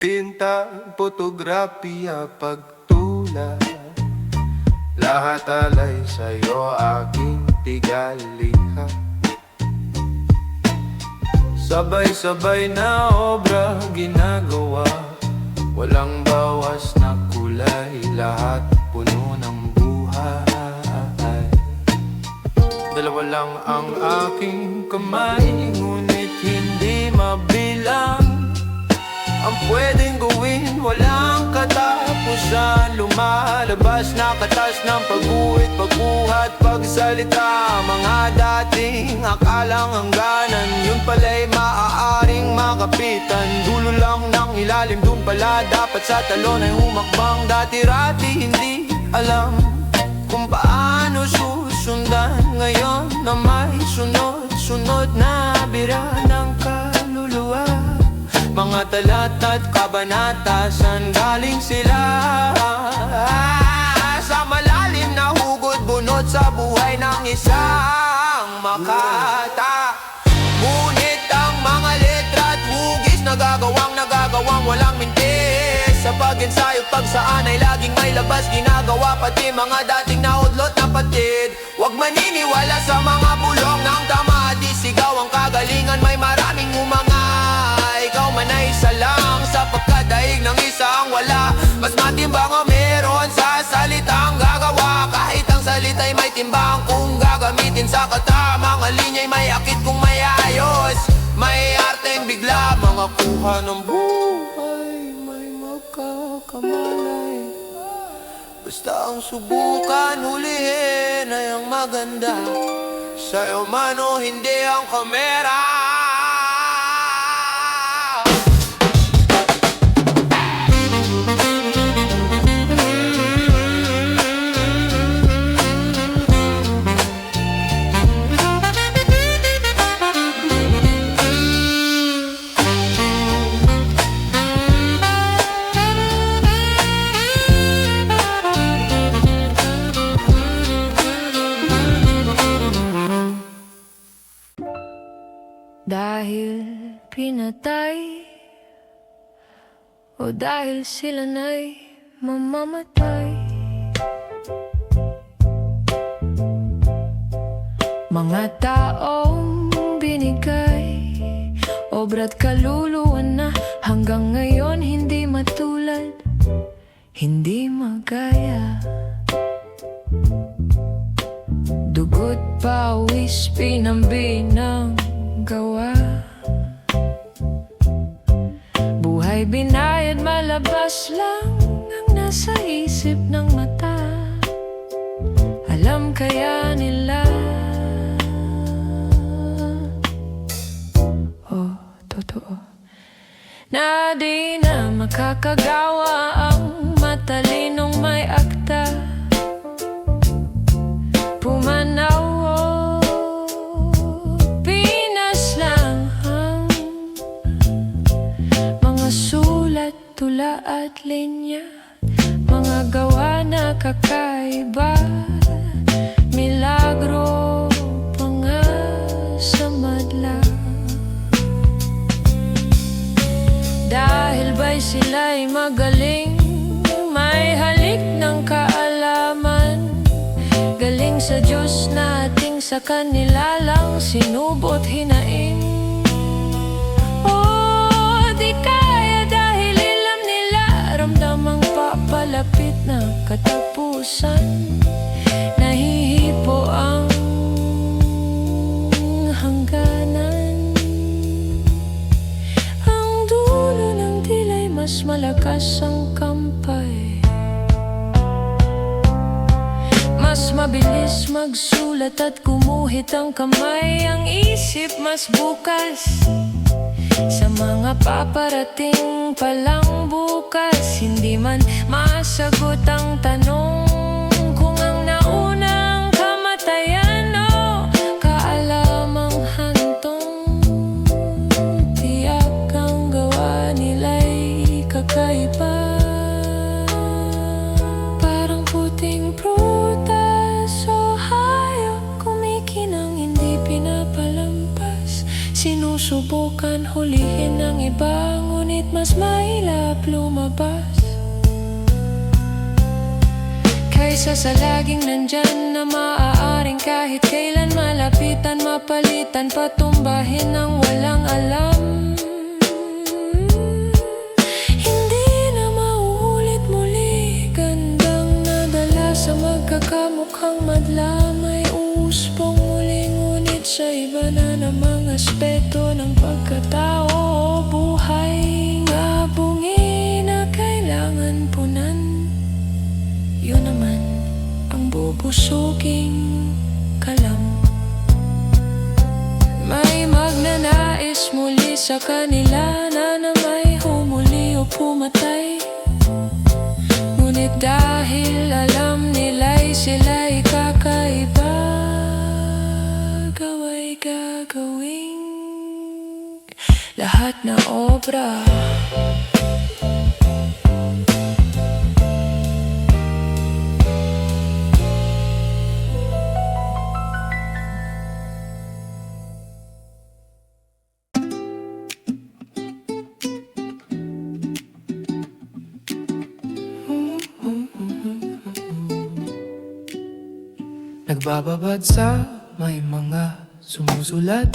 Pinta, fotografiya, pagtula, lahat alay sa'yo aking tigaliha. Sabay-sabay na obra ginagawa, walang bawas na kulay, lahat puno ng buhay. Dalawa lang ang aking kamay, ngunit hindi mabilang ang pwedeng gawin, walang katapusan. Lumalabas na katas ng pag-uwit, pagbuhat, pagsalita. Mga dating akalang hangganan, yun pala'y maaaring makapitan. Dulo lang ng ilalim, dun pala dapat sa talon ay humakbang. Dati-rati hindi alam kung paano susundan. Ngayon na may sunod-sunod na bira ng kaluluwa. Mga talata't kabanata, saan galing sila? Sa malalim na hugod, bunot sa buhay ng isang makata. Ngunit ang mga letra at hugis nagagawang walang mintis. Sa pag-ensayo, pagsaan ay laging may labas ginagawa, pati mga dating naudlot na patid. Huwag maniniwala sa mga bulong ng tamad. Isigaw ang kagalingan, may maraming umangay. Ikaw man ay isa lang, sapagkat daig ng isa ang wala. Mas matimbang ang meron sa salitang gagawa. Kahit ang salita'y may timbang kung gagamitin sa kata. Mga linya'y may akit kung may ayos, may arteng bigla. Mga kuha ng buhay, may magkakamalay. Basta ang subukan, hulihin ay ang maganda. Sa'yo man o hindi ang kamera. Dahil pinatay o dahil sila na'y mamamatay, mga taong binigay obra't kaluluwa na hanggang ngayon hindi matulad, hindi magaya. Dugot, pawis, pinambinang gawa. Buhay binayad, malabas lang ang nasa isip ng mata. Alam kaya nila, oh, totoo, na di na makakagawa ang matalinong may akta. Pumanaw tula at linya, mga gawa na kakaiba. Milagro pa nga sa madla. Dahil ba'y sila'y magaling, may halik ng kaalaman. Galing sa Diyos nating sa kanila lang sinubot hinaing. Oh, di kaya dahil ramdamang papalapit na katapusan. Nahihipo ang hangganan. Ang dulo ng dilay mas malakas ang kampay. Mas mabilis magsulat at gumuhit ang kamay. Ang isip mas bukas sa mga paparating palang bukas. Hindi man masagot ang tanong kung ang naunang kamatayan o kaalamang hantong. Tiyak ang gawa nila'y kakaiba. Parang puting prutas o hayop, kumikinang hindi pinapalampas. Sinusubukan hulihin ng iba, ngunit mas mahirap hirap lumabas, kaysa sa laging nandyan na maaaring kahit kailan malapitan, mapalitan, patumbahin ng walang alam. Hindi na mauulit muli, gandang nadala sa magkakamukhang madla. May uuspong muli, ngunit sa iba na namang aspeto ng pagkatao o buhay. Ngabungin na kailangan punan, yun naman ang bubusuging kalam. May magnanais muli sa kanila na may humuli o pumatay, ngunit dahil alam nila'y sila'y kakaiba, gawa'y gagawing lahat na obra. Nagbababad sa may mga sumusulat,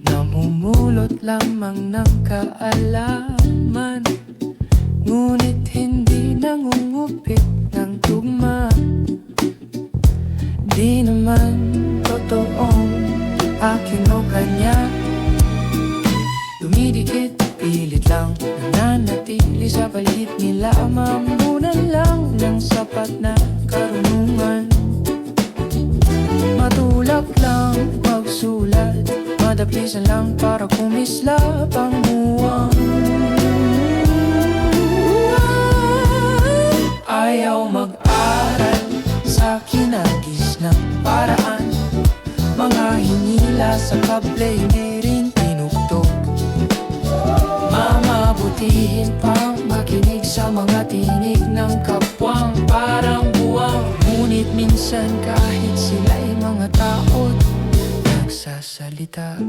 namumulot lamang ng kaalaman, ngunit hindi nangungupit ng tugma. Di naman totoong akin o kanya, dumidikit, pilit lang nananatili sa paligid nila. Mamunan lang ng sapat na karunungan, matulak lang magsulat, madaplisan lang para kumislap ang buwang. Ayaw mag-aral sa kinagis ng paraan, mga hinila sa kable hindi rin tinugtog. Mamabutihin pang makinig sa mga tinig ng kapwang parang buwang, ngunit minsan kahit sila'y mga tao't nagsasalita.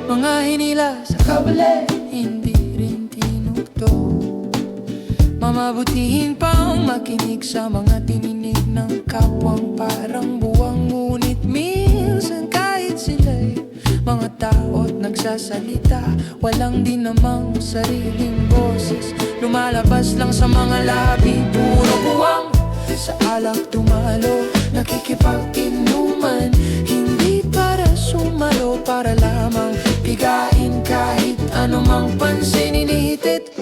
Mga hinila sa kabale hindi rin tinugtog. Mamabutihin pang makinig sa mga tininig ng kapwang parang buwang, ngunit minsan kahit sila'y mga tao't nagsasalita, walang din namang sariling boses, lumalabas lang sa mga labi, puro buwang. Sa alak tumalo, nakikipag-inuman, hindi para sumalo, para lamang bigain kahit anumang pansin. Inihitit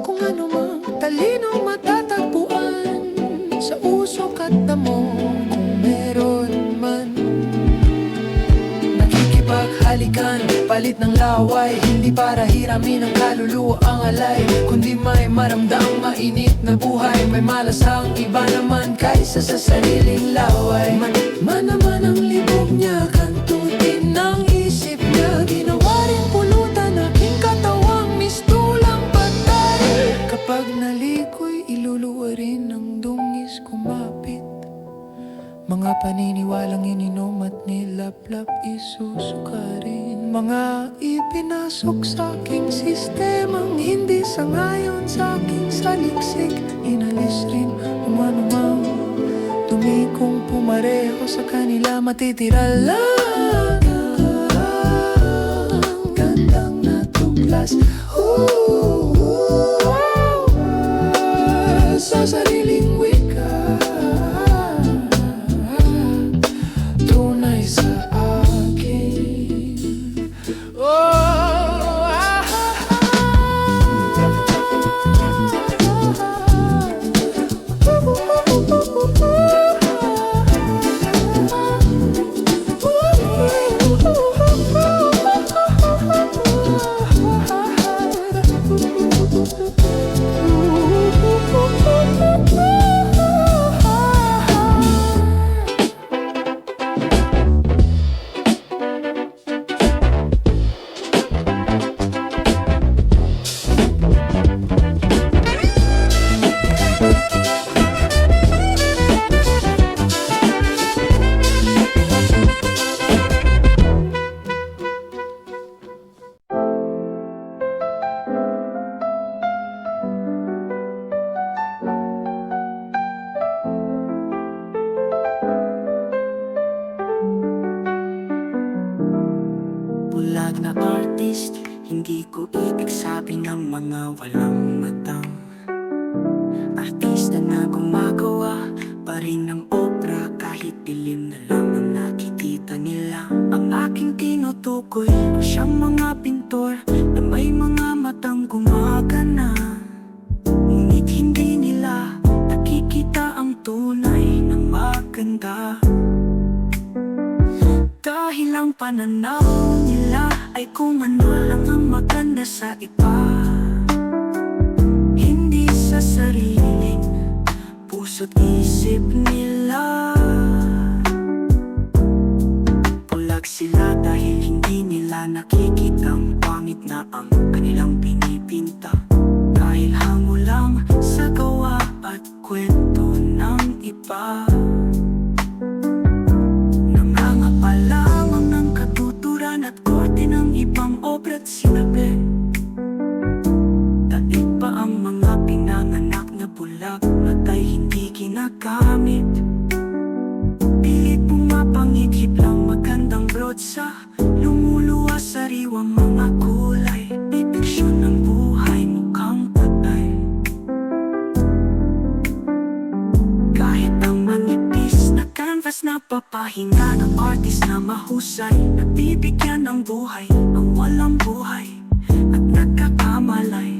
kung anumang talinong matatagpuan sa usok at damo, kung meron man. Nakikipaghalikan, palit ng laway, hindi para hiramin ang kaluluwa ang alay, kundi may maramdang mainit na buhay. May malasang iba naman kaysa sa sariling laway. Man naman ang libog niya, kantutin ng isip niya, ginawa rin pulutan aking katawang mistulang patay. Kapag naliko'y iluluwa rin ng dungis kumapit, mga paniniwalang ininom at nilaplap isusukarin, mga ipinasok sa aking sistemang hindi sangayon sa aking saliksik. Inalis rin umanumang dumi kung pumareho sa kanila, matitira lang ang gandang natuklas sa sariling wika, tunay sa akin. sa artist. Hindi ko ibig sabi ng mga walang matang artista na gumagawa pa rin ng obra kahit dilim na lang ang nakikita nila. Ang aking tinutukoy siyang mga pintor na may mga matang gumagana, ngunit hindi nila nakikita ang tunay ng maganda. Dahil ang pananaw nila ay kung ano lang ang maganda sa iba, hindi sa sariling puso't isip nila. Bulag sila dahil hindi nila nakikitang pangit na ang kanilang pinipinta, dahil hango lang sa gawa at kwento ng iba. Nangangapa lamang ng katuturan at korte ng ibang obra't sinabi. Daig pa ang mga pinanganak na bulag at ay hindi ginagamit. Pilit pumapangithip lang magandang brotsa, lumuluwa sariwang mga kulay. Pipiksyon ng buhay mukhang patay. Kahit ang manipis na canvas na papahinga ng artist na mahusay, nagbibigyan ng buhay ang walang buhay at nagkakamalay.